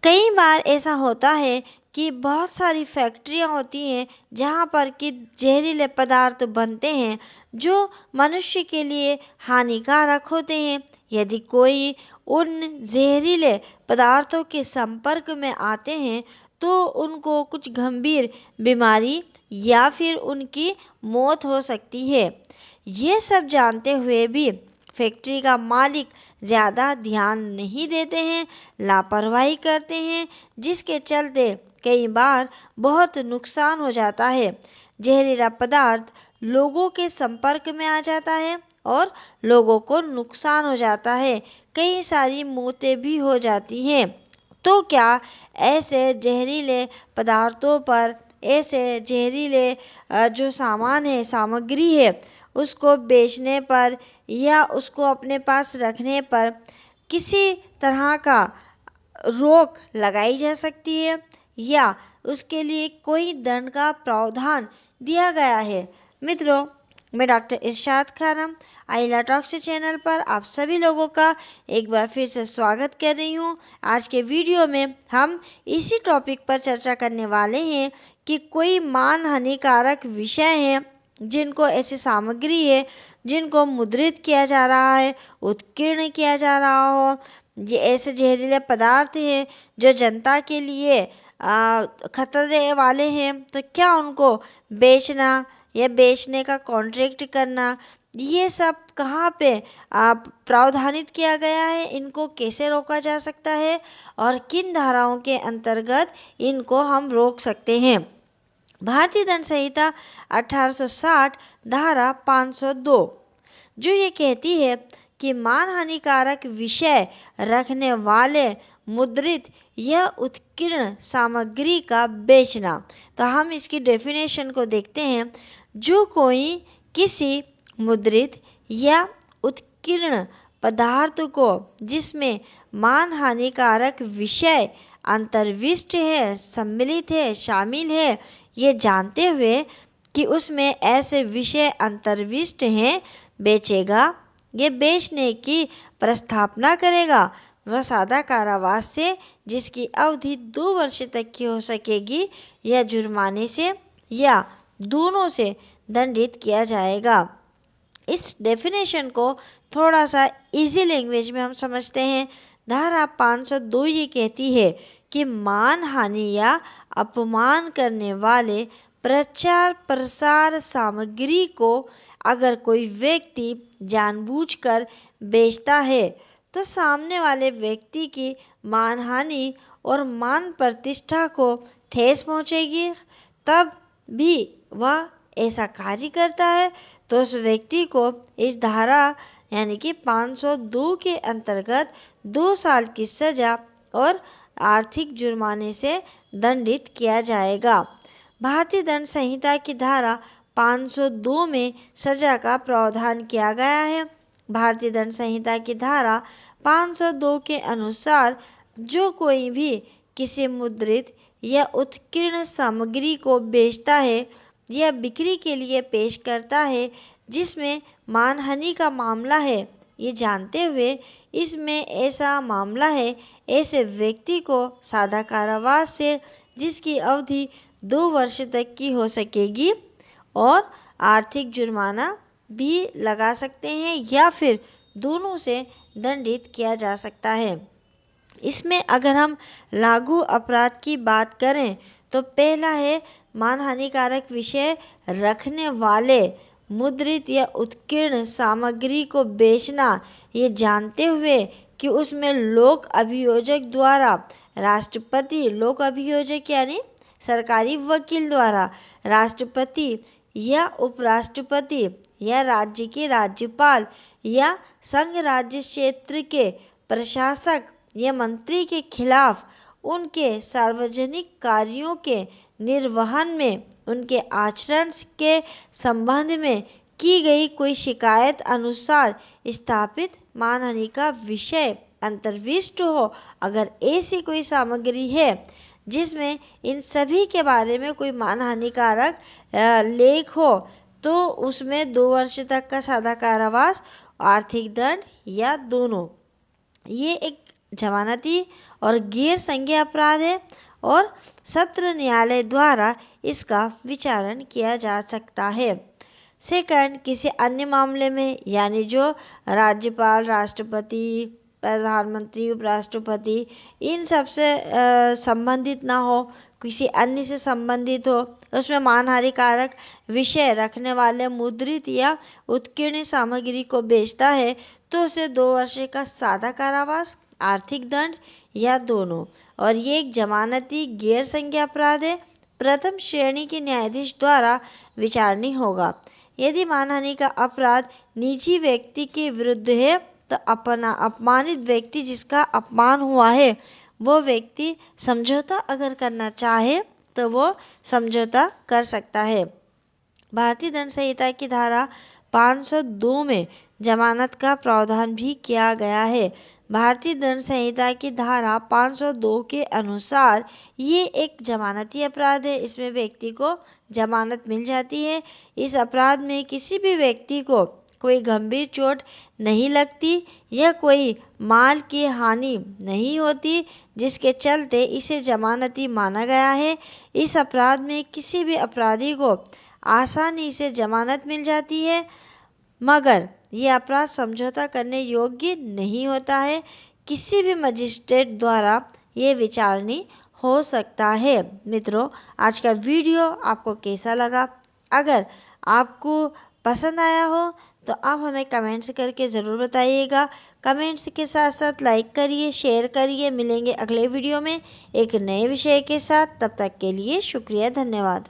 कई बार ऐसा होता है कि बहुत सारी फैक्ट्रियां होती हैं जहां पर कि जहरीले पदार्थ बनते हैं जो मनुष्य के लिए हानिकारक होते हैं। यदि कोई उन जहरीले पदार्थों के संपर्क में आते हैं तो उनको कुछ गंभीर बीमारी या फिर उनकी मौत हो सकती है। ये सब जानते हुए भी फैक्ट्री का मालिक ज़्यादा ध्यान नहीं देते हैं, लापरवाही करते हैं, जिसके चलते कई बार बहुत नुकसान हो जाता है। जहरीला पदार्थ लोगों के संपर्क में आ जाता है और लोगों को नुकसान हो जाता है, कई सारी मौतें भी हो जाती हैं। तो क्या ऐसे जहरीले पदार्थों पर, ऐसे जहरीले जो सामान है, सामग्री है, उसको बेचने पर या उसको अपने पास रखने पर किसी तरह का रोक लगाई जा सकती है या उसके लिए कोई दंड का प्रावधान दिया गया है? मित्रों, मैं डॉक्टर इरशाद खानम आइला टॉक्स चैनल पर आप सभी लोगों का एक बार फिर से स्वागत कर रही हूँ। आज के वीडियो में हम इसी टॉपिक पर चर्चा करने वाले हैं कि कोई मान हानिकारक विषय है, जिनको ऐसी सामग्री है जिनको मुद्रित किया जा रहा है, उत्कीर्ण किया जा रहा हो, ये ऐसे जहरीले पदार्थ हैं जो जनता के लिए खतरे वाले हैं, तो क्या उनको बेचना या बेचने का कॉन्ट्रैक्ट करना, ये सब कहाँ पे प्रावधानित किया गया है, इनको कैसे रोका जा सकता है और किन धाराओं के अंतर्गत इनको हम रोक सकते हैं? भारतीय दंड संहिता 1860 धारा 502 जो ये कहती है कि मान हानिकारक विषय रखने वाले मुद्रित या उत्कीर्ण सामग्री का बेचना। तो हम इसकी डेफिनेशन को देखते हैं। जो कोई किसी मुद्रित या उत्कीर्ण पदार्थ को जिसमें मान हानिकारक विषय अंतर्विष्ट है, सम्मिलित है, शामिल है, ये जानते हुए कि उसमें ऐसे विषय अंतर्विष्ट हैं, बेचेगा, ये बेचने की प्रस्तावना करेगा, वह सादा कारावास से जिसकी अवधि 2 वर्ष तक की हो सकेगी या जुर्माने से या दोनों से दंडित किया जाएगा। इस डेफिनेशन को थोड़ा सा इजी लैंग्वेज में हम समझते हैं। धारा 502 ये कहती है कि मान हानि या अपमान करने वाले प्रचार प्रसार सामग्री को अगर कोई व्यक्ति जानबूझकर बेचता है तो सामने वाले व्यक्ति की मानहानि और मान प्रतिष्ठा को ठेस पहुंचेगी। तब भी वह ऐसा कार्य करता है तो उस व्यक्ति को इस धारा यानी कि 502 के अंतर्गत 2 साल की सजा और आर्थिक जुर्माने से दंडित किया जाएगा। भारतीय दंड संहिता की धारा 502 में सजा का प्रावधान किया गया है। भारतीय दंड संहिता की धारा 502 के अनुसार जो कोई भी किसी मुद्रित या उत्कीर्ण सामग्री को बेचता है या बिक्री के लिए पेश करता है जिसमें मानहानि का मामला है, ये जानते हुए इसमें ऐसा मामला है, ऐसे व्यक्ति को सादा कारावास से जिसकी अवधि 2 वर्ष तक की हो सकेगी और आर्थिक जुर्माना भी लगा सकते हैं या फिर दोनों से दंडित किया जा सकता है। इसमें अगर हम लागू अपराध की बात करें तो पहला है मान हानिकारक विषय रखने वाले मुद्रित या उत्कीर्ण सामग्री को बेचना, ये जानते हुए कि उसमें लोक अभियोजक द्वारा राष्ट्रपति, लोक अभियोजक यानी सरकारी वकील द्वारा राष्ट्रपति या उपराष्ट्रपति या राज्य के राज्यपाल या संघ राज्य क्षेत्र के प्रशासक या मंत्री के खिलाफ उनके सार्वजनिक कार्यों के निर्वहन में उनके आचरण के संबंध में की गई कोई शिकायत अनुसार स्थापित मानहानि का विषय अंतर्विष्ट हो। अगर ऐसी कोई सामग्री है जिसमें इन सभी के बारे में कोई मानहानिकारक लेख हो तो उसमें 2 वर्ष तक का सादा कारावास, आर्थिक दंड या दोनों। ये एक जमानती और गैर संज्ञेय अपराध है और सत्र न्यायालय द्वारा इसका विचारण किया जा सकता है। सेकंड, किसी अन्य मामले में, यानी जो राज्यपाल, राष्ट्रपति, प्रधानमंत्री, उपराष्ट्रपति इन सब से संबंधित ना हो, किसी अन्य से संबंधित हो, उसमें मानहानि कारक विषय रखने वाले मुद्रित या उत्कीर्ण सामग्री को बेचता है तो उसे 2 वर्ष का सादा कारावास, आर्थिक दंड या दोनों। और ये एक जमानती गैर संज्ञेय अपराध है, प्रथम श्रेणी के न्यायाधीश द्वारा विचारणीय होगा। यदि मानहानि का अपराध निजी व्यक्ति के विरुद्ध है तो अपमानित व्यक्ति, जिसका अपमान हुआ है, वो व्यक्ति समझौता अगर करना चाहे तो वो समझौता कर सकता है। भारतीय दंड संहिता की धारा 502 में जमानत का प्रावधान भी किया गया है। भारतीय दंड संहिता की धारा 502 के अनुसार ये एक जमानती अपराध है। इसमें व्यक्ति को जमानत मिल जाती है। इस अपराध में किसी भी व्यक्ति को कोई गंभीर चोट नहीं लगती या कोई माल की हानि नहीं होती, जिसके चलते इसे जमानती माना गया है। इस अपराध में किसी भी अपराधी को आसानी से जमानत मिल जाती है, मगर यह अपराध समझौता करने योग्य नहीं होता है। किसी भी मजिस्ट्रेट द्वारा ये विचारणीय हो सकता है। मित्रों, आज का वीडियो आपको कैसा लगा? अगर आपको पसंद आया हो तो आप हमें कमेंट्स करके ज़रूर बताइएगा। कमेंट्स के साथ साथ लाइक करिए, शेयर करिए। मिलेंगे अगले वीडियो में एक नए विषय के साथ। तब तक के लिए शुक्रिया, धन्यवाद।